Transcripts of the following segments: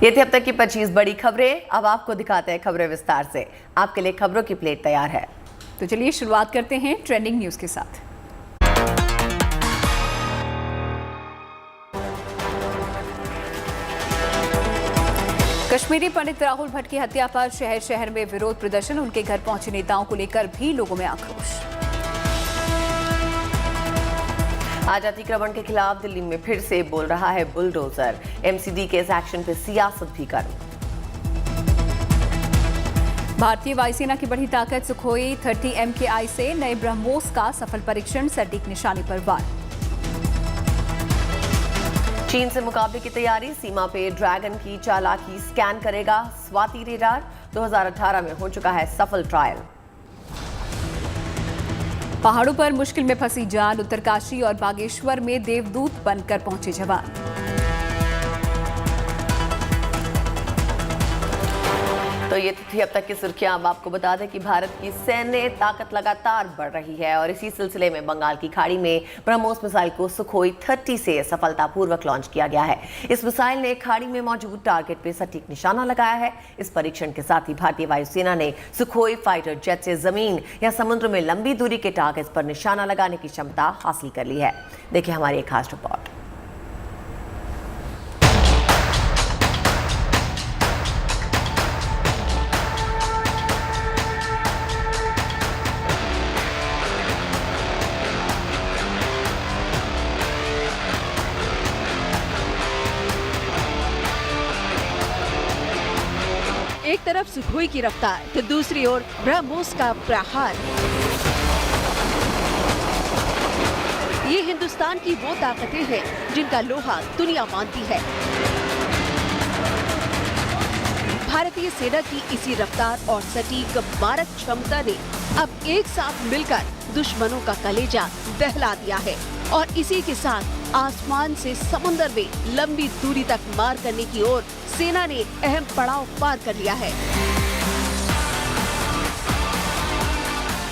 ये थी अब तक की 25 बड़ी खबरें। अब आपको दिखाते हैं खबरें विस्तार से। आपके लिए खबरों की प्लेट तैयार है, तो चलिए शुरुआत करते हैं ट्रेंडिंग न्यूज के साथ। कश्मीरी पंडित राहुल भट्ट की हत्या पर शहर शहर में विरोध प्रदर्शन। उनके घर पहुंचे नेताओं को लेकर भी लोगों में आक्रोश। आज अतिक्रमण के खिलाफ दिल्ली में फिर से बोल रहा है बुलडोजर। एमसीडी के इस एक्शन पे सियासत भी गर्म। भारतीय वायुसेना की बढ़ी ताकत। सुखोई 30 MKI से नए ब्रह्मोस का सफल परीक्षण। सटीक निशाने पर वार। चीन से मुकाबले की तैयारी। सीमा पे ड्रैगन की चालाकी स्कैन करेगा स्वाति रेडार। 2018 में हो चुका है सफल ट्रायल। पहाड़ों पर मुश्किल में फंसी जान। उत्तरकाशी और बागेश्वर में देवदूत बनकर पहुंचे जवान। तो ये थी अब तक की सुर्खियां। अब आपको बता दें कि भारत की सैन्य ताकत लगातार बढ़ रही है और इसी सिलसिले में बंगाल की खाड़ी में ब्रह्मोस मिसाइल को सुखोई 30 से सफलतापूर्वक लॉन्च किया गया है। इस मिसाइल ने खाड़ी में मौजूद टारगेट पे सटीक निशाना लगाया है। इस परीक्षण के साथ ही भारतीय वायुसेना ने सुखोई फाइटर जेट से जमीन या समुद्र में लंबी दूरी के टारगेट्स पर निशाना लगाने की क्षमता हासिल कर ली है। देखिए हमारी एक खास रिपोर्ट। एक तरफ सुखोई की रफ्तार तो दूसरी ओर ब्रह्मोस का प्रहार। ये हिंदुस्तान की वो ताकतें हैं जिनका लोहा दुनिया मानती है। भारतीय सेना की इसी रफ्तार और सटीक मारक क्षमता ने अब एक साथ मिलकर दुश्मनों का कलेजा दहला दिया है और इसी के साथ आसमान से समुंदर में लंबी दूरी तक मार करने की ओर सेना ने अहम पड़ाव पार कर लिया है।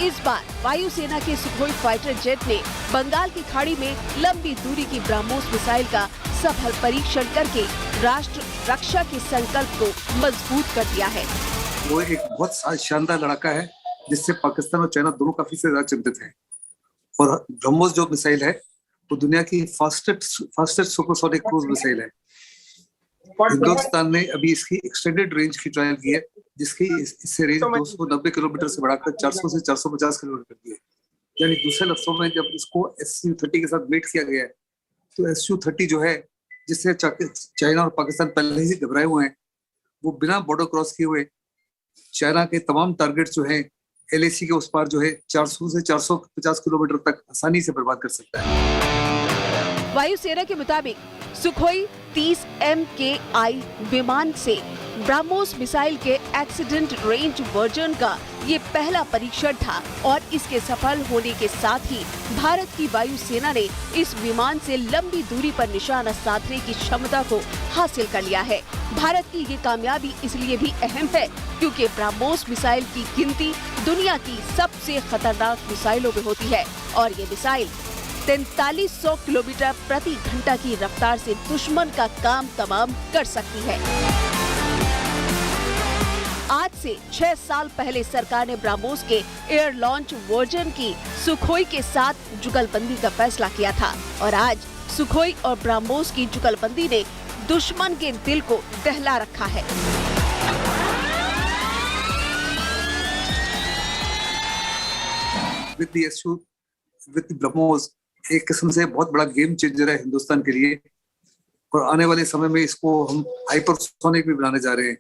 इस बार वायुसेना के सुखोई फाइटर जेट ने बंगाल की खाड़ी में लंबी दूरी की ब्रह्मोस मिसाइल का सफल परीक्षण करके राष्ट्र रक्षा के संकल्प को मजबूत कर दिया है। वो एक बहुत शानदार लड़ाका है जिससे पाकिस्तान और चाइना दोनों काफी से ज्यादा चिंतित हैं। और ब्रह्मोस जो मिसाइल है वो दुनिया की फास्टेस्ट सुपरसोनिक क्रूज मिसाइल है। हिंदुस्तान ने अभी इसकी एक्सटेंडेड रेंज की ट्रायल की है, जिसकी इससे रेंज 290 किलोमीटर से बढ़ाकर 400 से 450 किलोमीटर की है। यानी दूसरे लफ्जों में जब इसको SU-30 के साथ मेट किया गया है तो SU-30 जो है, जिससे चाइना और पाकिस्तान पहले ही घबराए हुए हैं, वो बिना बॉर्डर क्रॉस किए हुए चाइना के तमाम टारगेट जो है LAC के उस पार जो है 400 से 450 किलोमीटर तक आसानी से बर्बाद कर सकता है। वायुसेना के मुताबिक सुखोई 30 MKI विमान से ब्रह्मोस मिसाइल के एक्सीडेंट रेंज वर्जन का ये पहला परीक्षण था और इसके सफल होने के साथ ही भारत की वायुसेना ने इस विमान से लंबी दूरी पर निशाना साधने की क्षमता को हासिल कर लिया है। भारत की ये कामयाबी इसलिए भी अहम है क्योंकि ब्रह्मोस मिसाइल की गिनती दुनिया की सबसे खतरनाक मिसाइलों में होती है और ये मिसाइल 4300 किलोमीटर प्रति घंटा की रफ्तार से दुश्मन का काम तमाम कर सकती है। आज से 6 साल पहले सरकार ने ब्रह्मोस के एयर लॉन्च वर्जन की सुखोई के साथ जुगलबंदी का फैसला किया था और आज सुखोई और ब्रह्मोस की जुगलबंदी ने दुश्मन के दिल को दहला रखा है। विद द ब्रह्मोस एक किस्म से बहुत बड़ा गेम चेंजर है हिंदुस्तान के लिए और आने वाले समय में इसको हम हाइपरसोनिक भी बनाने जा रहे हैं।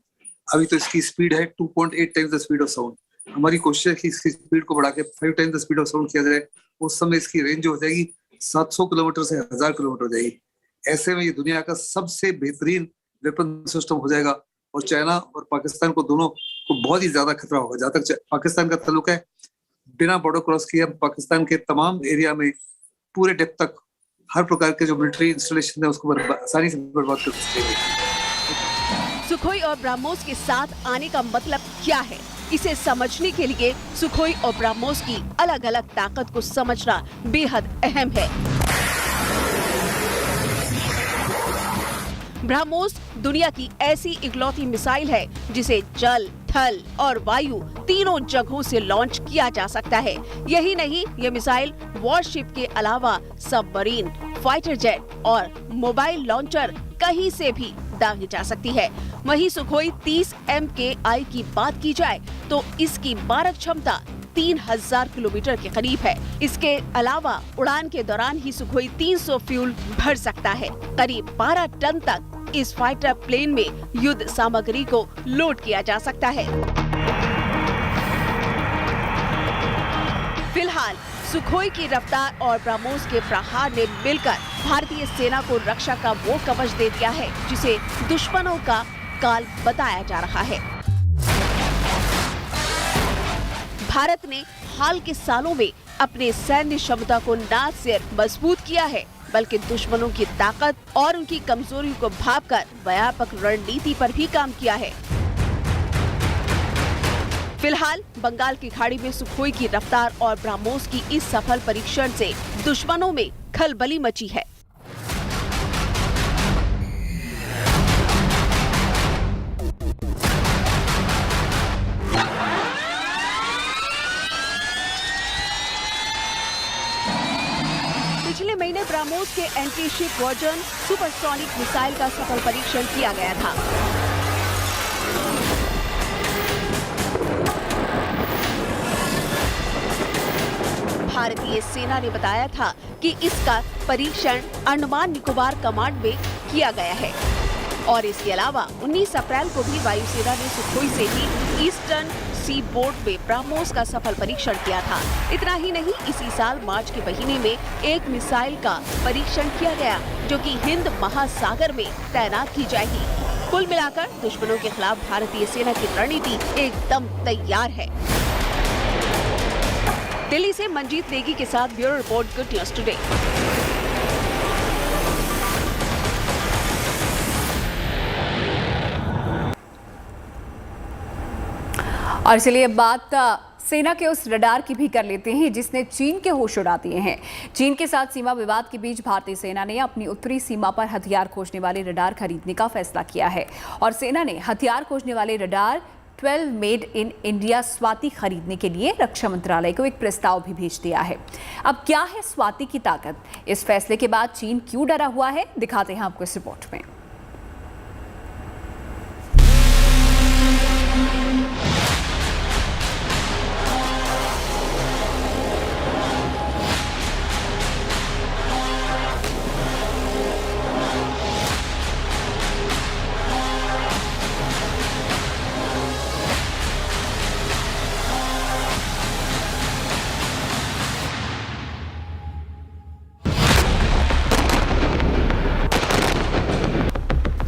अभी तो इसकी स्पीड है 2.8 times the speed of sound. हमारी कोशिश है कि इसकी स्पीड को बढ़ा के 5 times the speed of sound किया जाए। उस समय इसकी रेंज हो जाएगी 700 किलोमीटर से 1000 किलोमीटर हो जाएगी। ऐसे में ये दुनिया का सबसे बेहतरीन वेपन सिस्टम हो जाएगा और चाइना और पाकिस्तान को दोनों को बहुत ही ज्यादा खतरा होगा। जहां तक पाकिस्तान का ताल्लुक है, बिना बॉर्डर क्रॉस किए हम पाकिस्तान के तमाम एरिया में पूरे डेप्थ तक हर प्रकार के जो मिलिट्री इंस्टॉलेशन है उसको आसानी से बर्बाद कर सकेंगे। सुखोई और ब्रह्मोस के साथ आने का मतलब क्या है, इसे समझने के लिए सुखोई और ब्रह्मोस की अलग अलग ताकत को समझना बेहद अहम है। ब्रह्मोस दुनिया की ऐसी इकलौती मिसाइल है जिसे जल, थल और वायु तीनों जगहों से लॉन्च किया जा सकता है। यही नहीं, ये मिसाइल वॉरशिप के अलावा सबमरीन, फाइटर जेट और मोबाइल लॉन्चर कहीं से भी दागी जा सकती है। वहीं सुखोई 30 MKI की बात की जाए तो इसकी मारक क्षमता 3000 किलोमीटर के करीब है। इसके अलावा उड़ान के दौरान ही सुखोई 300 फ्यूल भर सकता है। करीब 12 टन तक इस फाइटर प्लेन में युद्ध सामग्री को लोड किया जा सकता है। फिलहाल सुखोई की रफ्तार और ब्रह्मोस के प्रहार ने मिलकर भारतीय सेना को रक्षा का वो कवच दे दिया है जिसे दुश्मनों का काल बताया जा रहा है। भारत ने हाल के सालों में अपने सैन्य क्षमता को न सिर्फ मजबूत किया है बल्कि दुश्मनों की ताकत और उनकी कमजोरी को भांपकर व्यापक रणनीति पर भी काम किया है। फिलहाल बंगाल की खाड़ी में सुखोई की रफ्तार और ब्रह्मोस की इस सफल परीक्षण से दुश्मनों में खलबली मची है। पिछले महीने ब्रह्मोस के anti ship version supersonic missile का सफल परीक्षण किया गया था। भारतीय सेना ने बताया था कि इसका परीक्षण अंडमान निकोबार कमांड में किया गया है और इसके अलावा 19 अप्रैल को भी वायुसेना ने सुखोई से ही ईस्टर्न सी बोर्ड में ब्रह्मोस का सफल परीक्षण किया था। इतना ही नहीं, इसी साल मार्च के महीने में एक मिसाइल का परीक्षण किया गया जो कि हिंद महासागर में तैनात की जाएगी। कुल मिलाकर दुश्मनों के खिलाफ भारतीय सेना की रणनीति एकदम तैयार है। दिल्ली से मंजीत नेगी के साथ bureau report, good news today. और चलिए बात सेना के उस रडार की भी कर लेते हैं जिसने चीन के होश उड़ा दिए हैं। चीन के साथ सीमा विवाद के बीच भारतीय सेना ने अपनी उत्तरी सीमा पर हथियार खोजने वाले रडार खरीदने का फैसला किया है और सेना ने हथियार खोजने वाले radar 12 made in India Swati खरीदने के लिए रक्षा मंत्रालय को एक प्रस्ताव भी भेज दिया है। अब क्या है स्वाति की ताकत? इस फैसले के बाद चीन क्यों डरा हुआ है, दिखाते हैं आपको इस रिपोर्ट में।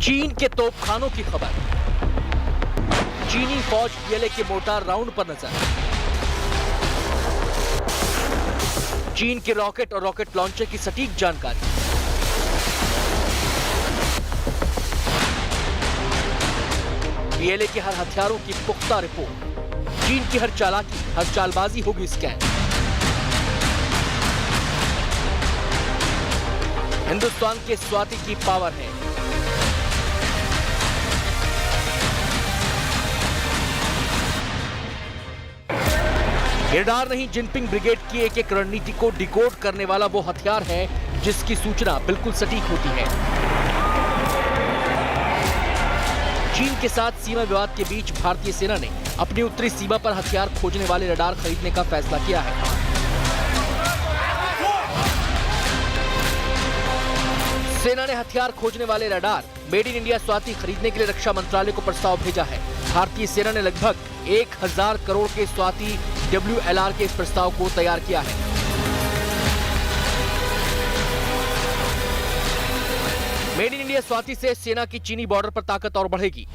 चीन के तोपखानों की खबर। चीनी फौज पीएलए के मोर्टार राउंड पर नजर। चीन के रॉकेट और रॉकेट लॉन्चर की सटीक जानकारी। पीएलए के हर हथियारों की पुख्ता रिपोर्ट। चीन की हर चालाकी, हर चालबाजी होगी स्कैन। हिंदुस्तान के स्वाति की पावर है। रडार नहीं, जिनपिंग ब्रिगेड की एक एक रणनीति को डिकोड करने वाला वो हथियार है जिसकी सूचना बिल्कुल सटीक होती है। चीन के साथ सीमा विवाद के बीच भारतीय सेना ने अपनी उत्तरी सीमा पर हथियार खोजने वाले रडार खरीदने का फैसला किया है। सेना ने हथियार खोजने वाले radar made in India Swati खरीदने के लिए रक्षा मंत्रालय को प्रस्ताव भेजा है। भारतीय सेना ने लगभग 1000 करोड़ के स्वाति WLR के इस प्रस्ताव को तैयार किया है। मेड इन इंडिया स्वाति से सेना की चीनी बॉर्डर पर ताकत और बढ़ेगी।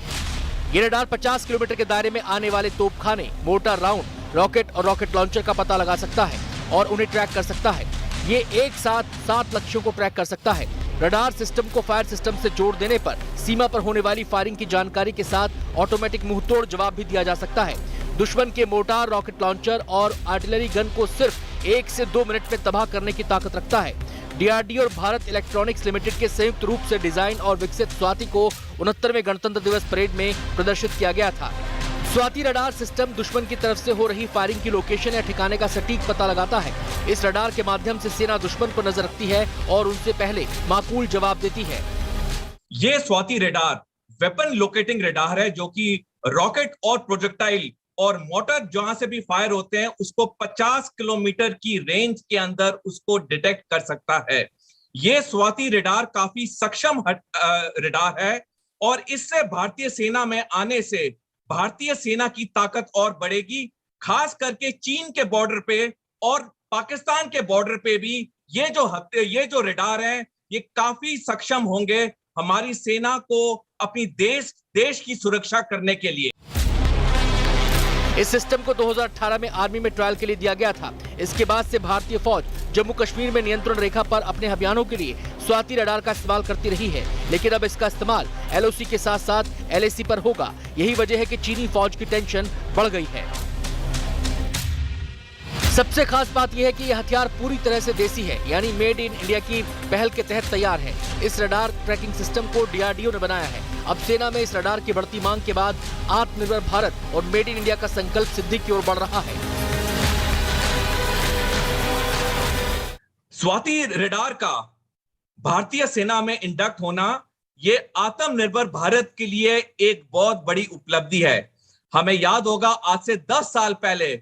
ये रडार 50 किलोमीटर के दायरे में आने वाले तोपखाने, मोर्टार राउंड, रॉकेट और रॉकेट लॉन्चर का पता लगा सकता है और उन्हें ट्रैक कर सकता है। ये एक साथ 7 लक्ष्यों को ट्रैक कर सकता है। रडार सिस्टम को फायर सिस्टम से जोड़ देने पर सीमा पर होने वाली फायरिंग की जानकारी के साथ ऑटोमेटिक मुंहतोड़ जवाब भी दिया जा सकता है। दुश्मन के मोर्टार, रॉकेट लॉन्चर और आर्टिलरी गन को सिर्फ 1 से 2 मिनट में तबाह करने की ताकत रखता है। डीआरडीओ और भारत इलेक्ट्रॉनिक्स लिमिटेड के संयुक्त रूप से डिजाइन और विकसित स्वाति को 69वें गणतंत्र दिवस परेड में प्रदर्शित किया गया था। स्वाति रडार सिस्टम दुश्मन की तरफ से हो रही फायरिंग की लोकेशन या ठिकाने का सटीक पता लगाता है। इस रडार के माध्यम से सेना दुश्मन पर नजर रखती है और उनसे पहले माकूल जवाब देती है। ये Swati radar weapon locating radar है, जो कि रॉकेट और प्रोजेक्टाइल और मोटर जहां से भी फायर होते हैं उसको 50 किलोमीटर की रेंज के अंदर उसको डिटेक्ट कर सकता है। ये स्वाति रडार काफी सक्षम रडार है और इससे भारतीय सेना में आने से भारतीय सेना की ताकत और बढ़ेगी। खास करके चीन के बॉर्डर पे और पाकिस्तान के बॉर्डर पे भी ये जो रडार है ये काफी सक्षम होंगे हमारी सेना को अपनी देश की सुरक्षा करने के लिए। इस सिस्टम को 2018 में आर्मी में ट्रायल के लिए दिया गया था। इसके बाद से भारतीय फौज जम्मू कश्मीर में नियंत्रण रेखा पर अपने अभियानों के लिए स्वाति रडार का इस्तेमाल करती रही है, लेकिन अब इसका इस्तेमाल एलओसी के साथ साथ एलएसी पर होगा। यही वजह है कि चीनी फौज की टेंशन बढ़ गई है। सबसे खास बात यह है कि यह हथियार पूरी तरह से देसी है, यानी मेड इन इंडिया की पहल के तहत तैयार है। इस रडार ट्रैकिंग सिस्टम को डीआरडीओ ने बनाया है। अब सेना में इस रडार की बढ़ती मांग के बाद आत्मनिर्भर भारत और मेड इन इंडिया का संकल्प सिद्धि की ओर बढ़ रहा है। स्वाति रडार का भारतीय सेना में इंडक्ट होना ये आत्मनिर्भर भारत के लिए एक बहुत बड़ी उपलब्धि है। हमें याद होगा आज से 10 साल पहले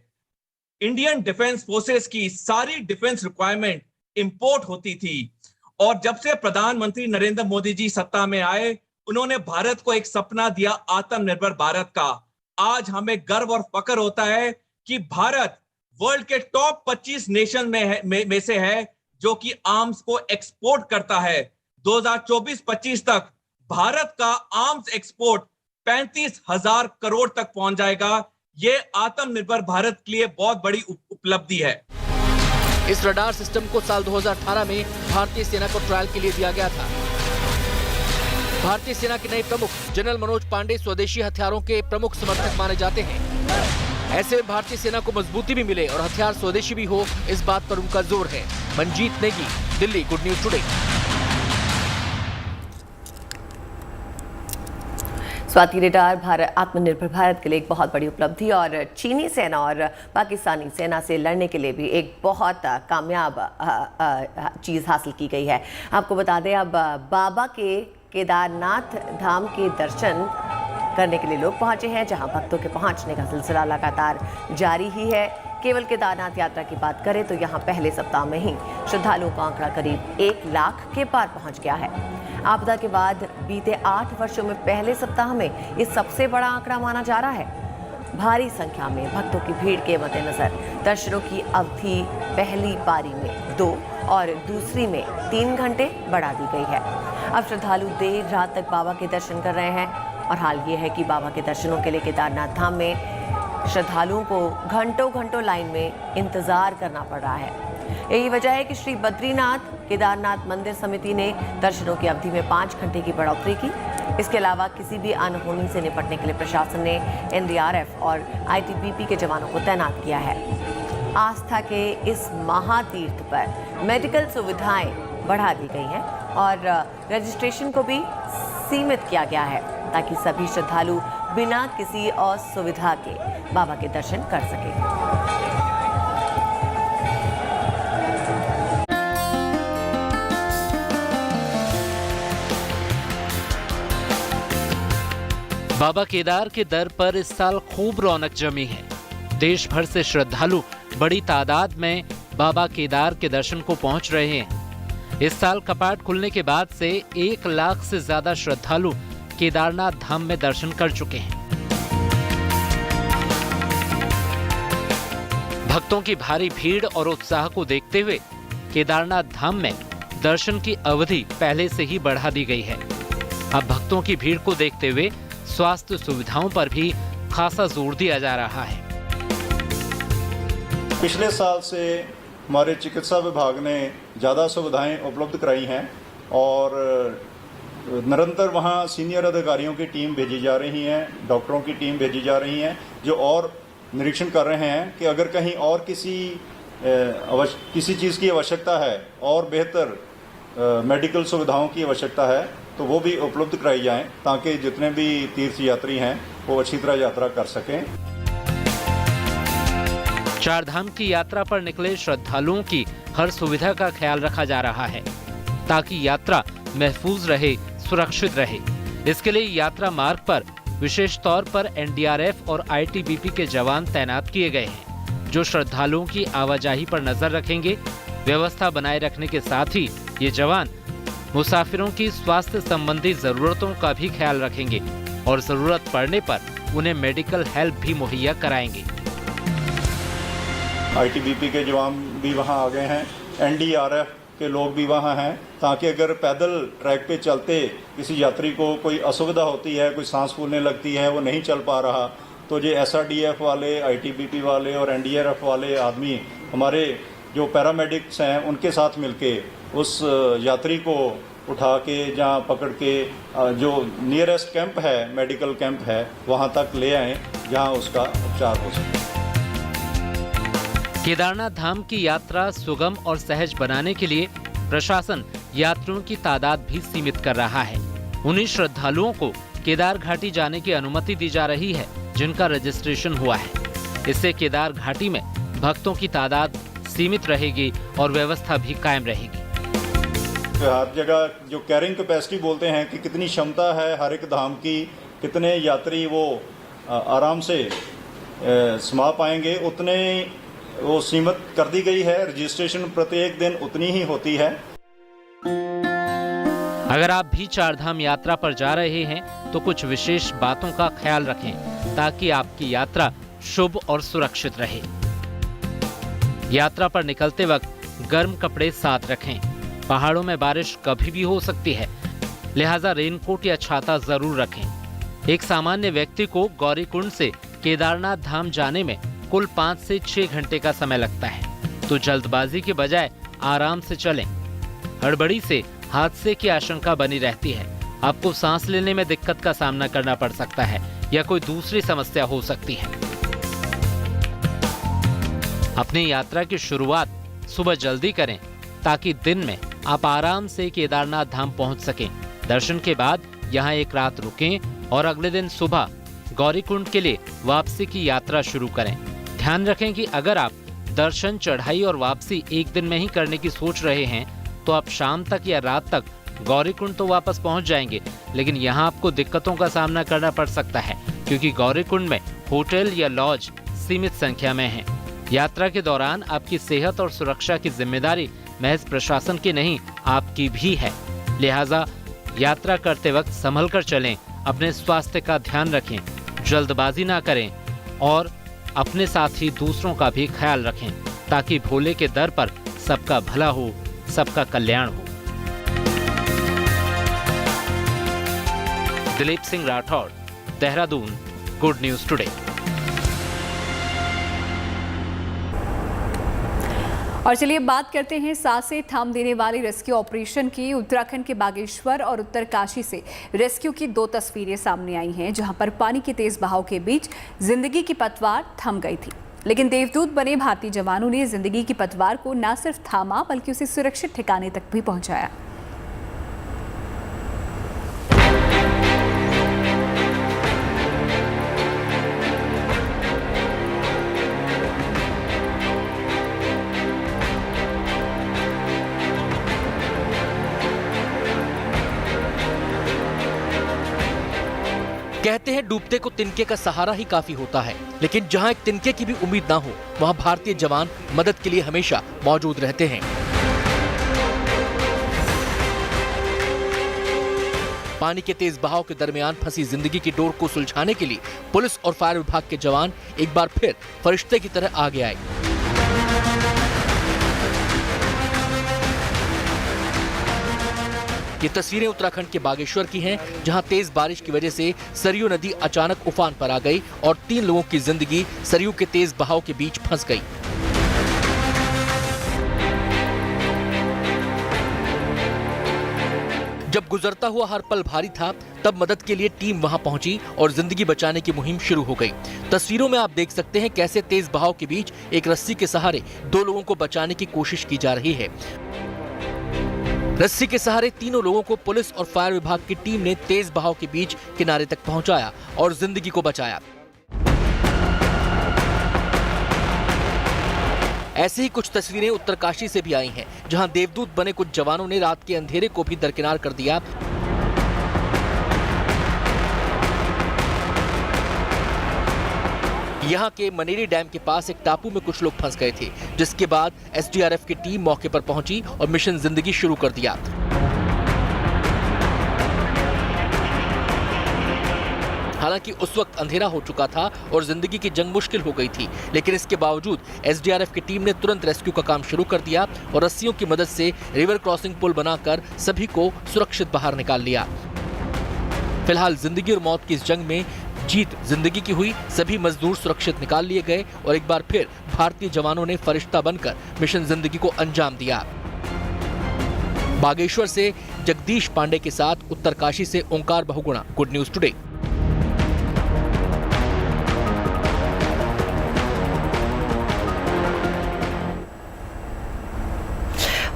इंडियन डिफेंस फोर्सेस की सारी डिफेंस रिक्वायरमेंट इंपोर्ट होती थी और जब से प्रधानमंत्री नरेंद्र मोदी जी सत्ता में आए उन्होंने भारत को एक सपना दिया आत्मनिर्भर भारत का। आज हमें गर्व और फक्र होता है कि भारत वर्ल्ड के टॉप 25 नेशन में से है जो कि आर्म्स को एक्सपोर्ट करता है। 2024-25 तक भारत का आर्म्स एक्सपोर्ट 35,000 करोड़ तक पहुंच जाएगा। ये आत्मनिर्भर भारत के लिए बहुत बड़ी उपलब्धि है। इस रडार सिस्टम को साल 2018 में भारतीय सेना को ट्रायल के लिए दिया गया था। भारतीय सेना के नए प्रमुख जनरल मनोज पांडे स्वदेशी हथियारों के प्रमुख समर्थक माने जाते हैं। ऐसे में भारतीय सेना को मजबूती भी मिले और हथियार स्वदेशी भी हो, इस बात पर उनका जोर है। Manjeet Negi, Delhi, good news today. Swati radar आत्मनिर्भर भारत के लिए एक बहुत बड़ी उपलब्धि और चीनी सेना और पाकिस्तानी सेना से लड़ने के लिए भी एक बहुत कामयाब चीज़ हासिल की गई है। आपको बता दें, अब बाबा के केदारनाथ धाम के दर्शन करने के लिए लोग पहुंचे हैं, जहां भक्तों के पहुंचने का सिलसिला लगातार जारी ही है। केवल केदारनाथ यात्रा की बात करें तो यहां पहले सप्ताह में ही श्रद्धालुओं का आंकड़ा करीब 1 लाख के पार पहुंच गया है। आपदा के बाद बीते 8 वर्षों में पहले सप्ताह में ये सबसे बड़ा आंकड़ा माना जा रहा है। भारी संख्या में भक्तों की भीड़ के मद्देनजर दर्शनों की अवधि पहली पारी में 2 और दूसरी में 3 घंटे बढ़ा दी गई है। अब श्रद्धालु देर रात तक बाबा के दर्शन कर रहे हैं और हाल ये है कि बाबा के दर्शनों के लिए केदारनाथ धाम में श्रद्धालुओं को घंटों लाइन में इंतजार करना पड़ रहा है। यही वजह है कि श्री बद्रीनाथ केदारनाथ मंदिर समिति ने दर्शनों की अवधि में 5 घंटे की बढ़ोतरी की। इसके अलावा किसी भी अनहोनी से निपटने के लिए प्रशासन ने एनडीआरएफ और आईटीबीपी के जवानों को तैनात किया है। आस्था के इस महातीर्थ पर मेडिकल सुविधाएं बढ़ा दी गई हैं और रजिस्ट्रेशन को भी सीमित किया गया है ताकि सभी श्रद्धालु बिना किसी असुविधा के बाबा के दर्शन कर सकें। बाबा केदार के दर पर इस साल खूब रौनक जमी है। देश भर से श्रद्धालु बड़ी तादाद में बाबा केदार के दर्शन को पहुंच रहे हैं। इस साल कपाट खुलने के बाद से 1 लाख से ज्यादा श्रद्धालु केदारनाथ धाम में दर्शन कर चुके हैं। भक्तों की भारी भीड़ और उत्साह को देखते हुए केदारनाथ धाम में दर्शन की अवधि पहले से ही बढ़ा दी गई है। अब भक्तों की भीड़ को देखते हुए स्वास्थ्य सुविधाओं पर भी खासा जोर दिया जा रहा है। पिछले साल से हमारे चिकित्सा विभाग ने ज़्यादा सुविधाएं उपलब्ध कराई हैं और निरंतर वहां सीनियर अधिकारियों की टीम भेजी जा रही हैं, डॉक्टरों की टीम भेजी जा रही हैं, जो और निरीक्षण कर रहे हैं कि अगर कहीं और किसी किसी चीज़ की आवश्यकता है और बेहतर मेडिकल सुविधाओं की आवश्यकता है तो वो भी उपलब्ध कराई जाएं ताकि जितने भी तीर्थ यात्री हैं वो अच्छी तरह यात्रा कर सकें। चार धाम की यात्रा पर निकले श्रद्धालुओं की हर सुविधा का ख्याल रखा जा रहा है ताकि यात्रा महफूज रहे, सुरक्षित रहे। इसके लिए यात्रा मार्ग पर विशेष तौर पर एनडीआरएफ और आईटीबीपी के जवान तैनात किए गए हैं, जो श्रद्धालुओं की आवाजाही पर नजर रखेंगे। व्यवस्था बनाए रखने के साथ ही ये जवान मुसाफिरों की स्वास्थ्य संबंधी जरूरतों का भी ख्याल रखेंगे और जरूरत पड़ने पर उन्हें मेडिकल हेल्प भी मुहैया कराएंगे। आईटीबीपी के जवान भी वहां आ गए हैं, एनडीआरएफ के लोग भी वहां हैं ताकि अगर पैदल ट्रैक पे चलते किसी यात्री को कोई असुविधा होती है, कोई सांस फूलने लगती है, वो नहीं चल पा रहा, तो ये एसआरडीएफ वाले, आईटीबीपी वाले और एनडीआरएफ वाले आदमी हमारे जो पैरामेडिक्स हैं उनके साथ मिलके उस यात्री को उठा के जहाँ पकड़ के जो नियरेस्ट कैंप है, मेडिकल कैंप है, वहाँ तक ले आएं जहाँ उसका उपचार हो सके। केदारनाथ धाम की यात्रा सुगम और सहज बनाने के लिए प्रशासन यात्रियों की तादाद भी सीमित कर रहा है। उन्हीं श्रद्धालुओं को केदार घाटी जाने की अनुमति दी जा रही है जिनका रजिस्ट्रेशन हुआ है। इससे केदार घाटी में भक्तों की तादाद सीमित रहेगी और व्यवस्था भी कायम रहेगी। हर जगह जो कैरिंग कैपेसिटी बोलते हैं कि कितनी क्षमता है हर एक धाम की, कितने यात्री वो आराम से समा पाएंगे, उतने वो सीमित कर दी गई है। रजिस्ट्रेशन प्रत्येक दिन उतनी ही होती है। अगर आप भी चारधाम यात्रा पर जा रहे हैं तो कुछ विशेष बातों का ख्याल रखें ताकि आपकी यात्रा शुभ और सुरक्षित रहे। यात्रा पर निकलते वक्त गर्म कपड़े साथ रखें। पहाड़ों में बारिश कभी भी हो सकती है, लिहाजा रेनकोट या छाता जरूर रखें। एक सामान्य व्यक्ति को गौरीकुंड से केदारनाथ धाम जाने में कुल 5 से 6 घंटे का समय लगता है, तो जल्दबाजी के बजाय आराम से चलें। हड़बड़ी से हादसे की आशंका बनी रहती है। आपको सांस लेने में दिक्कत का सामना करना पड़ सकता है या कोई दूसरी समस्या हो सकती है। अपनी यात्रा की शुरुआत सुबह जल्दी करें ताकि दिन में आप आराम से केदारनाथ धाम पहुंच सकें। दर्शन के बाद यहां एक रात रुकें और अगले दिन सुबह गौरीकुंड के लिए वापसी की यात्रा शुरू करें। ध्यान रखें कि अगर आप दर्शन, चढ़ाई और वापसी एक दिन में ही करने की सोच रहे हैं तो आप शाम तक या रात तक गौरीकुंड तो वापस पहुंच जाएंगे, लेकिन यहां आपको दिक्कतों का सामना करना पड़ सकता है क्योंकि गौरीकुंड में होटल या लॉज सीमित संख्या में हैं। यात्रा के दौरान आपकी सेहत और सुरक्षा की जिम्मेदारी महज प्रशासन की नहीं, आपकी भी है। लिहाजा यात्रा करते वक्त संभल कर चलें, अपने स्वास्थ्य का ध्यान रखें, जल्दबाजी ना करें और अपने साथ ही दूसरों का भी ख्याल रखें ताकि भोले के दर पर सबका भला हो, सबका कल्याण हो। Dilip Singh Rathore, Dehradun, good news today. और चलिए बात करते हैं सांसें थाम देने वाले रेस्क्यू ऑपरेशन की। उत्तराखंड के बागेश्वर और उत्तरकाशी से रेस्क्यू की 2 तस्वीरें सामने आई हैं जहां पर पानी के तेज बहाव के बीच जिंदगी की पतवार थम गई थी, लेकिन देवदूत बने भारतीय जवानों ने जिंदगी की पतवार को न सिर्फ थामा बल्कि उसे सुरक्षित ठिकाने तक भी पहुंचाया। कहते हैं डूबते को तिनके का सहारा ही काफी होता है, लेकिन जहां एक तिनके की भी उम्मीद ना हो वहां भारतीय जवान मदद के लिए हमेशा मौजूद रहते हैं। पानी के तेज बहाव के दरमियान फंसी जिंदगी की डोर को सुलझाने के लिए पुलिस और फायर विभाग के जवान एक बार फिर फरिश्ते की तरह आगे आए। ये तस्वीरें उत्तराखंड के बागेश्वर की हैं, जहां तेज बारिश की वजह से सरयू नदी अचानक उफान पर आ गई और 3 लोगों की जिंदगी सरयू के तेज बहाव के बीच फंस गई। जब गुजरता हुआ हर पल भारी था, तब मदद के लिए टीम वहां पहुंची और जिंदगी बचाने की मुहिम शुरू हो गई। तस्वीरों में आप देख सकते हैं कैसे तेज बहाव के बीच एक रस्सी के सहारे 2 लोगों को बचाने की कोशिश की जा रही है। रस्सी के सहारे तीनों लोगों को पुलिस और फायर विभाग की टीम ने तेज बहाव के बीच किनारे तक पहुंचाया और जिंदगी को बचाया। ऐसी ही कुछ तस्वीरें उत्तरकाशी से भी आई हैं, जहां देवदूत बने कुछ जवानों ने रात के अंधेरे को भी दरकिनार कर दिया। यहां के मनेरी डैम के पास एक टापू में कुछ लोग फंस गए थे, जिसके बाद एसडीआरएफ की टीम मौके पर पहुंची और मिशन जिंदगी शुरू कर दिया। हालांकि उस वक्त अंधेरा हो चुका था और जिंदगी की जंग मुश्किल हो गई थी, लेकिन इसके बावजूद एसडीआरएफ की टीम ने तुरंत रेस्क्यू का काम शुरू कर दिया और रस्सियों की मदद से रिवर क्रॉसिंग पुल बनाकर सभी को सुरक्षित बाहर निकाल लिया। फिलहाल जिंदगी और मौत की इस जंग में जीत जिंदगी की हुई। सभी मजदूर सुरक्षित निकाल लिए गए और एक बार फिर भारतीय जवानों ने फरिश्ता बनकर मिशन जिंदगी को अंजाम दिया। बागेश्वर से जगदीश पांडे के साथ उत्तरकाशी से ओंकार बहुगुणा, गुड न्यूज टुडे।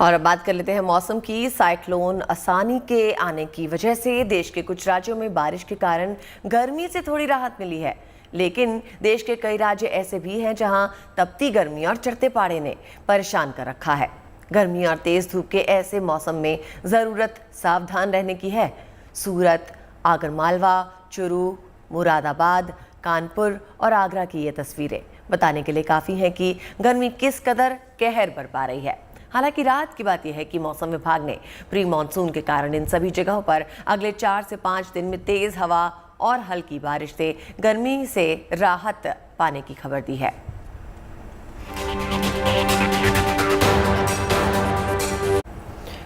और अब बात कर लेते हैं मौसम की। साइक्लोन आसानी के आने की वजह से देश के कुछ राज्यों में बारिश के कारण गर्मी से थोड़ी राहत मिली है, लेकिन देश के कई राज्य ऐसे भी हैं जहां तपती गर्मी और चढ़ते पारे ने परेशान कर रखा है। गर्मी और तेज धूप के ऐसे मौसम में ज़रूरत सावधान रहने की है। सूरत, आगरमालवा, चुरू, मुरादाबाद, कानपुर और आगरा की ये तस्वीरें बताने के लिए काफ़ी हैं कि गर्मी किस कदर कहर बरपा रही है। हालांकि राहत की बात यह है कि मौसम विभाग ने प्री मानसून के कारण इन सभी जगहों पर अगले 4 से 5 दिन में तेज हवा और हल्की बारिश से गर्मी से राहत पाने की खबर दी है।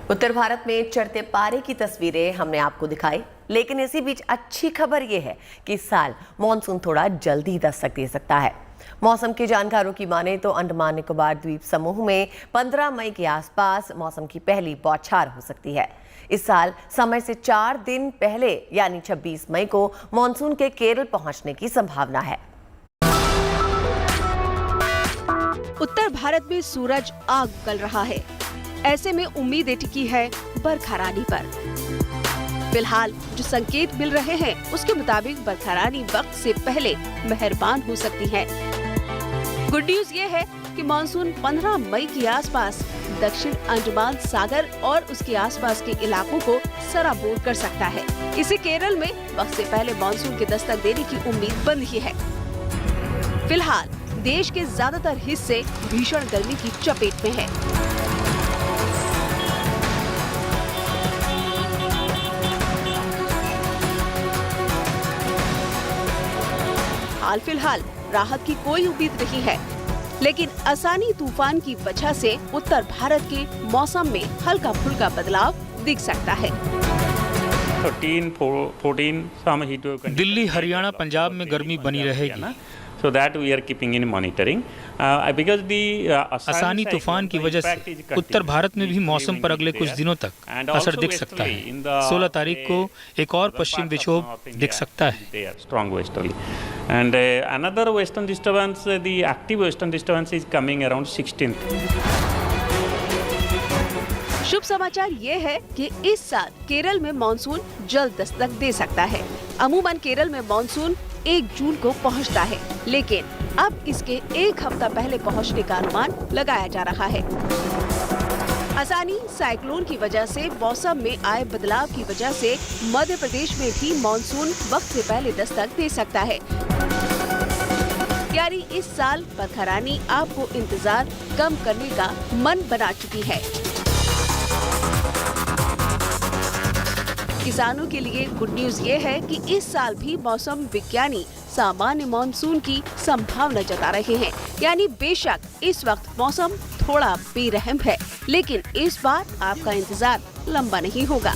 उत्तर भारत में चढ़ते पारे की तस्वीरें हमने आपको दिखाई, लेकिन इसी बीच अच्छी खबर यह है कि इस साल मानसून थोड़ा जल्दी दस्तक दे सकता है। मौसम के जानकारों की माने तो अंडमान निकोबार द्वीप समूह में 15 मई के आसपास मौसम की पहली बौछार हो सकती है। इस साल समय से 4 दिन पहले यानी 26 मई को मानसून के केरल पहुंचने की संभावना है। उत्तर भारत में सूरज आग गल रहा है। ऐसे में उम्मीदें टिकी है बरखा रानी पर। फिलहाल जो संकेत मिल रहे हैं उसके मुताबिक बरखा रानी वक्त से पहले मेहरबान हो सकती है। गुड न्यूज ये है कि मानसून 15 मई के आसपास दक्षिण अंडमान सागर और उसके आसपास के इलाकों को सराबोर कर सकता है। इसे केरल में वक्त से पहले मानसून के दस्तक देने की उम्मीद बन रही है। फिलहाल देश के ज्यादातर हिस्से भीषण गर्मी की चपेट में है। हाल फिलहाल राहत की कोई उम्मीद नहीं है, लेकिन आसानी तूफान की वजह से उत्तर भारत के मौसम में हल्का फुल्का बदलाव दिख सकता है। 13-14 दिल्ली, हरियाणा, पंजाब में गर्मी बनी रहेगी। So that we are keeping in monitoring because the आसानी तूफान की वजह से उत्तर भारत में भी मौसम पर अगले कुछ दिनों तक असर दिख सकता है। 16 तारीख को एक और पश्चिम विक्षोभ दिख सकता है। Strong westerly and another western disturbance, the active western disturbance is coming around 16th. शुभ समाचार ये है कि इस साल केरल में मानसून जल्द दस्तक दे सकता है। अमूमन केरल में मानसून 1 जून को पहुंचता है, लेकिन अब इसके 1 हफ्ता पहले पहुंचने का अनुमान लगाया जा रहा है। आसानी साइक्लोन की वजह से मौसम में आए बदलाव की वजह से मध्य प्रदेश में भी मानसून वक्त से पहले दस्तक दे सकता है। यानी इस साल बरखा रानी आपको इंतजार कम करने का मन बना चुकी है। किसानों के लिए गुड न्यूज ये है कि इस साल भी मौसम विज्ञानी सामान्य मानसून की संभावना जता रहे हैं। यानी बेशक इस वक्त मौसम थोड़ा बेरहम है, लेकिन इस बार आपका इंतजार लंबा नहीं होगा।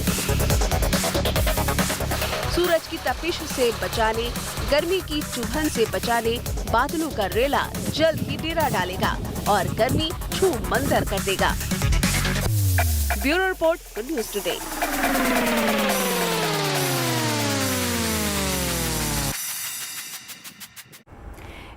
सूरज की तपिश से बचाने, गर्मी की चुभन से बचाने बादलों का रेला जल्द ही डेरा डालेगा और गर्मी छू मंतर कर देगा। Bureau report, good news today.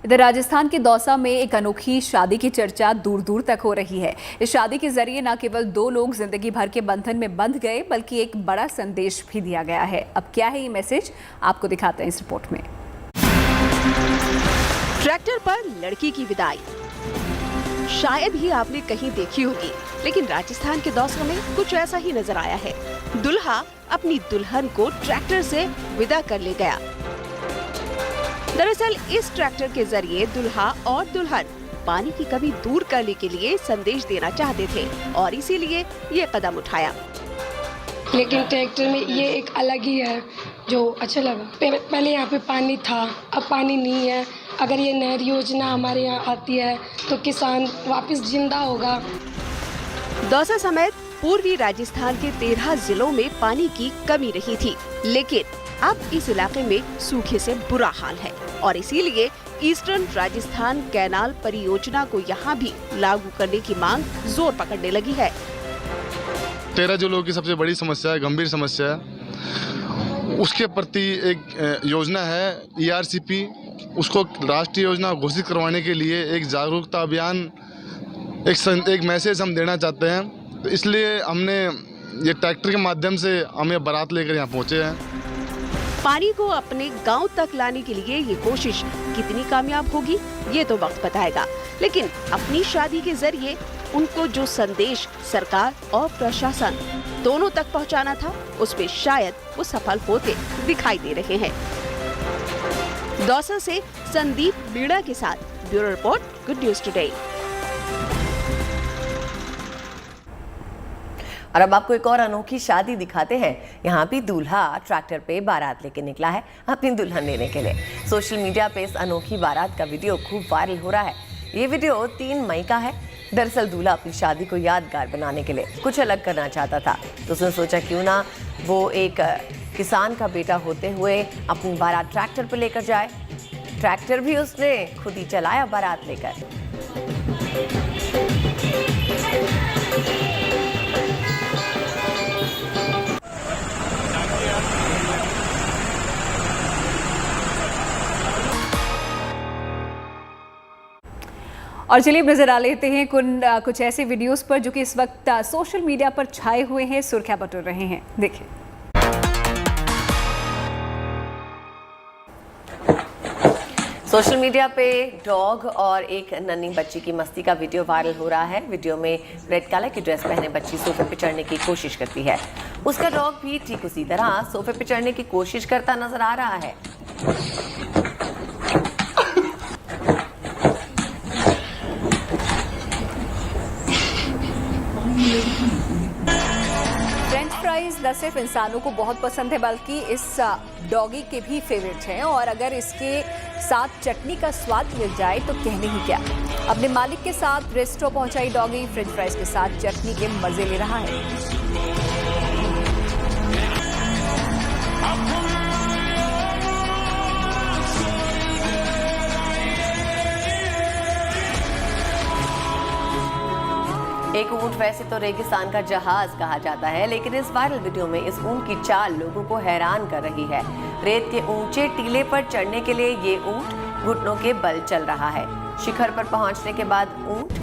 इधर राजस्थान के दौसा में एक अनोखी शादी की चर्चा दूर दूर तक हो रही है। इस शादी के जरिए न केवल दो लोग जिंदगी भर के बंधन में बंध गए, बल्कि एक बड़ा संदेश भी दिया गया है। अब क्या है ये मैसेज, आपको दिखाते हैं इस रिपोर्ट में। ट्रैक्टर पर लड़की की विदाई शायद ही आपने कहीं देखी होगी, लेकिन राजस्थान के दौसा में कुछ ऐसा ही नजर आया है। दुल्हा अपनी दुल्हन को ट्रैक्टर से विदा कर ले गया। दरअसल इस ट्रैक्टर के जरिए दुल्हा और दुल्हन पानी की कमी दूर करने के लिए संदेश देना चाहते थे और इसीलिए ये कदम उठाया। लेकिन ट्रैक्टर में ये एक अलग ही है जो अच्छा लगा। पहले यहाँ पे पानी था, अब पानी नहीं है। अगर ये नहर योजना हमारे यहाँ आती है तो किसान वापस जिंदा होगा। दौसा समेत पूर्वी राजस्थान के 13 जिलों में पानी की कमी रही थी, लेकिन अब इस इलाके में सूखे से बुरा हाल है और इसीलिए ईस्टर्न राजस्थान कैनाल परियोजना को यहाँ भी लागू करने की मांग जोर पकड़ने लगी है। 13 जिलों की सबसे बड़ी समस्या है, गंभीर समस्या है। उसके प्रति एक योजना है ERCP, उसको राष्ट्रीय योजना घोषित करवाने के लिए एक जागरूकता अभियान, एक मैसेज हम देना चाहते हैं। तो इसलिए हमने ये ट्रैक्टर के माध्यम से हमें बारात लेकर यहाँ पहुँचे हैं। पानी को अपने गांव तक लाने के लिए ये कोशिश कितनी कामयाब होगी ये तो वक्त बताएगा, लेकिन अपनी शादी के जरिए उनको जो संदेश सरकार और प्रशासन दोनों तक पहुंचाना था, उसमें शायद वो सफल होते दिखाई दे रहे हैं। दौसा से संदीप मीणा के साथ bureau report, good news today. और अब आपको एक और अनोखी शादी दिखाते हैं। यहाँ भी दूल्हा ट्रैक्टर पे बारात लेके निकला है अपनी दुल्हन लेने के लिए। सोशल मीडिया पे इस अनोखी बारात का वीडियो खूब वायरल हो रहा है। ये वीडियो 3 मई का है। दरअसल दूल्हा अपनी शादी को यादगार बनाने के लिए कुछ अलग करना चाहता था, तो उसने सोचा क्यों ना वो एक किसान का बेटा होते हुए अपनी बारात ट्रैक्टर पर लेकर जाए। ट्रैक्टर भी उसने खुद ही चलाया बारात लेकर। और चलिए नजर आ लेते हैं कुछ ऐसे वीडियोस पर जो कि इस वक्त सोशल मीडिया पर छाए हुए हैं, सुर्खियां बटोर रहे हैं। देखिए। सोशल मीडिया पे डॉग और एक नन्ही बच्ची की मस्ती का वीडियो वायरल हो रहा है। वीडियो में रेड कलर की ड्रेस पहने बच्ची सोफे पे चढ़ने की कोशिश करती है। उसका डॉग भी ठीक उसी तरह सोफे पे चढ़ने की कोशिश करता नजर आ रहा है। फ्रेंच फ्राइज न सिर्फ इंसानों को बहुत पसंद है, बल्कि इस डॉगी के भी फेवरेट हैं। और अगर इसके साथ चटनी का स्वाद मिल जाए तो कहने ही क्या। अपने मालिक के साथ रेस्टो पहुंचाई डॉगी फ्रेंच फ्राइज के साथ चटनी के मजे ले रहा है। एक ऊंट वैसे तो रेगिस्तान का जहाज कहा जाता है, लेकिन इस वायरल वीडियो में इस ऊंट की चाल लोगों को हैरान कर रही है। रेत के ऊंचे टीले पर चढ़ने के लिए ये ऊंट घुटनों के बल चल रहा है। शिखर पर पहुंचने के बाद ऊंट।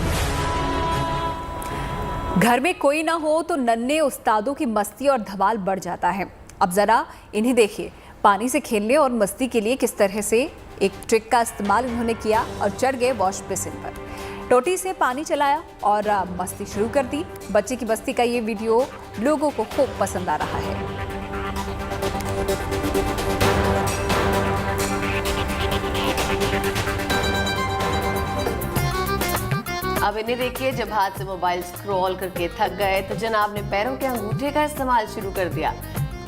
घर में कोई ना हो तो नन्हे उस्तादों की मस्ती और धमाल बढ़ जाता है। अब जरा इन्हें देखिए, पानी से खेलने और मस्ती के लिए किस तरह से एक ट्रिक का इस्तेमाल उन्होंने किया और चढ़ गए वॉश बेसिन पर। टोटी से पानी चलाया और मस्ती शुरू कर दी। बच्चे की मस्ती का ये वीडियो लोगों को खूब पसंद आ रहा है। अब इन्हें देखिए, जब हाथ से मोबाइल स्क्रॉल करके थक गए तो जनाब ने पैरों के अंगूठे का इस्तेमाल शुरू कर दिया।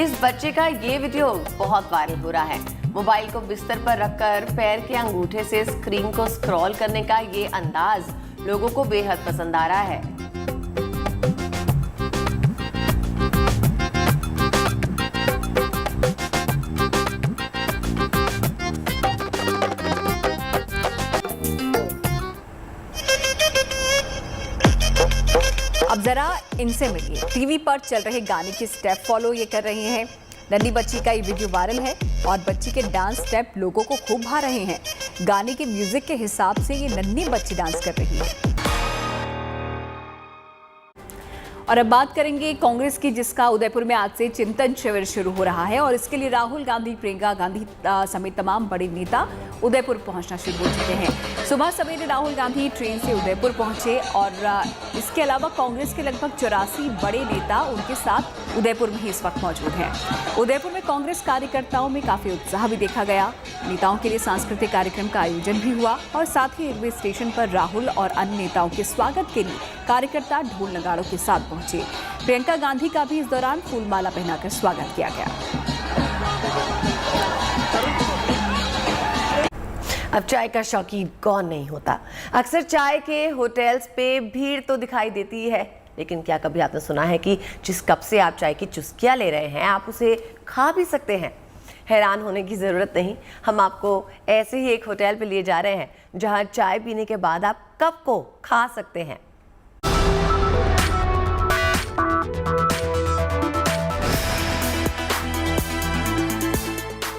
इस बच्चे का ये वीडियो बहुत वायरल हो रहा है। मोबाइल को बिस्तर पर रखकर पैर के अंगूठे से स्क्रीन को स्क्रॉल करने का ये अंदाज लोगों को बेहद पसंद आ रहा है। अब जरा इनसे मिलिए। टीवी पर चल रहे गाने की स्टेप फॉलो ये कर रहे हैं। नन्ही बच्ची का ये वीडियो वायरल है और बच्ची के डांस स्टेप लोगों को खूब भा रहे हैं। गाने के म्यूजिक के हिसाब से ये नन्ही बच्ची डांस कर रही है। और अब बात करेंगे कांग्रेस की, जिसका उदयपुर में आज से चिंतन शिविर शुरू हो रहा है और इसके लिए राहुल गांधी, प्रियंका गांधी समेत तमाम बड़े नेता उदयपुर पहुंचना शुरू हो चुके हैं। सुबह सवेरे राहुल गांधी ट्रेन से उदयपुर पहुंचे और इसके अलावा कांग्रेस के लगभग 84 बड़े नेता उनके साथ उदयपुर में ही इस वक्त मौजूद हैं। उदयपुर में कांग्रेस कार्यकर्ताओं में काफी उत्साह भी देखा गया। नेताओं के लिए सांस्कृतिक कार्यक्रम का आयोजन भी हुआ और साथ ही रेलवे स्टेशन पर राहुल और अन्य नेताओं के स्वागत के लिए कार्यकर्ता ढोल नगाड़ों के साथ पहुंचे। प्रियंका गांधी का भी इस दौरान फूलमाला पहनाकर स्वागत किया गया। अब चाय का शौकीन कौन नहीं होता। अक्सर चाय के होटल्स पे भीड़ तो दिखाई देती है, लेकिन क्या कभी आपने सुना है कि जिस कप से आप चाय की चुस्कियां ले रहे हैं आप उसे खा भी सकते हैं? हैरान होने की ज़रूरत नहीं, हम आपको ऐसे ही एक होटल पे लिए जा रहे हैं जहां चाय पीने के बाद आप कप को खा सकते हैं।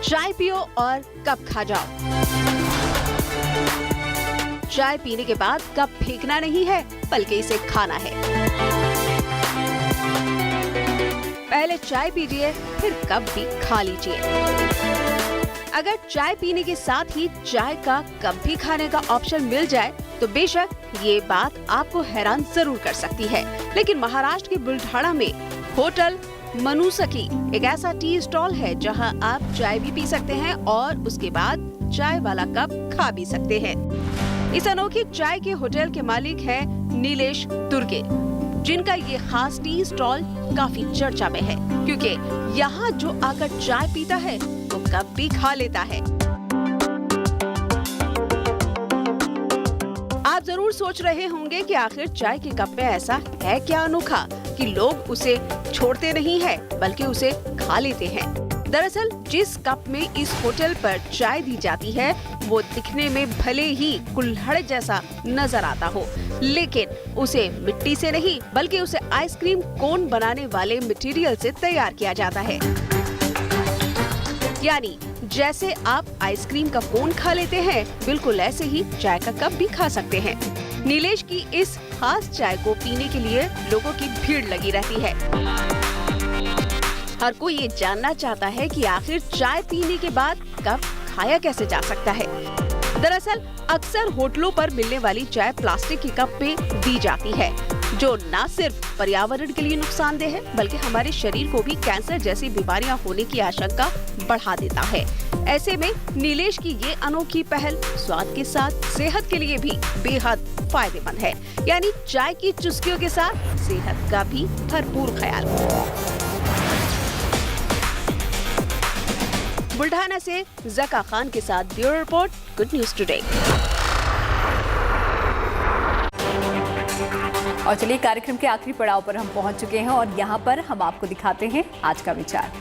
चाय पियो और कप खा जाओ। चाय पीने के बाद कप फेंकना नहीं है, बल्कि इसे खाना है। पहले चाय पीजिए, फिर कप भी खा लीजिए। अगर चाय पीने के साथ ही चाय का कप भी खाने का ऑप्शन मिल जाए तो बेशक ये बात आपको हैरान जरूर कर सकती है। लेकिन महाराष्ट्र के बुल्ढाणा में होटल मनुसकी एक ऐसा टी स्टॉल है जहां आप चाय भी पी सकते हैं और उसके बाद चाय वाला कप खा भी सकते हैं। इस अनोखी चाय के होटल के मालिक है नीलेश दुर्गे, जिनका ये खास टी स्टॉल काफी चर्चा में है, क्योंकि यहाँ जो आकर चाय पीता है तो कप भी खा लेता है। आप जरूर सोच रहे होंगे कि आखिर चाय के कप में ऐसा है क्या अनोखा कि लोग उसे छोड़ते नहीं हैं, बल्कि उसे खा लेते हैं। दरअसल जिस कप में इस होटल पर चाय दी जाती है वो दिखने में भले ही कुल्हड़ जैसा नजर आता हो, लेकिन उसे मिट्टी से नहीं बल्कि उसे आइसक्रीम कोन बनाने वाले मटेरियल से तैयार किया जाता है। यानी जैसे आप आइसक्रीम का कोन खा लेते हैं, बिल्कुल ऐसे ही चाय का कप भी खा सकते हैं। नीलेश की इस खास चाय को पीने के लिए लोगों की भीड़ लगी रहती है। हर कोई ये जानना चाहता है कि आखिर चाय पीने के बाद कप खाया कैसे जा सकता है। दरअसल अक्सर होटलों पर मिलने वाली चाय प्लास्टिक के कप में दी जाती है, जो न सिर्फ पर्यावरण के लिए नुकसानदेह है बल्कि हमारे शरीर को भी कैंसर जैसी बीमारियां होने की आशंका बढ़ा देता है। ऐसे में नीलेश की ये अनोखी पहल स्वाद के साथ सेहत के लिए भी बेहद फायदेमंद है। यानी चाय की चुस्कियों के साथ सेहत का भी भरपूर ख्याल। बुल्ढाना से जका खान के साथ bureau report, good news today. और चलिए कार्यक्रम के आखिरी पड़ाव पर हम पहुंच चुके हैं और यहाँ पर हम आपको दिखाते हैं आज का विचार।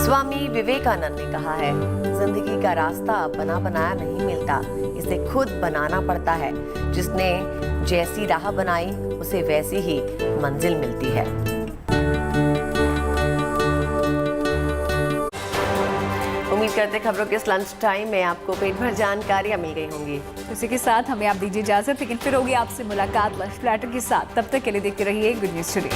स्वामी विवेकानंद ने कहा है, जिंदगी का रास्ता बना बनाया नहीं मिलता, इसे खुद बनाना पड़ता है। जिसने जैसी राह बनाई उसे वैसी ही मंजिल मिलती है। उम्मीद करते खबरों के इस लंच टाइम में आपको पेट भर जानकारियां मिल गई होंगी। इसी के साथ हमें आप दीजिए इजाजत, लेकिन फिर होगी आपसे मुलाकात लंच प्लेटर के साथ। तब तक के लिए देखते रहिए गुड न्यूज टुडे।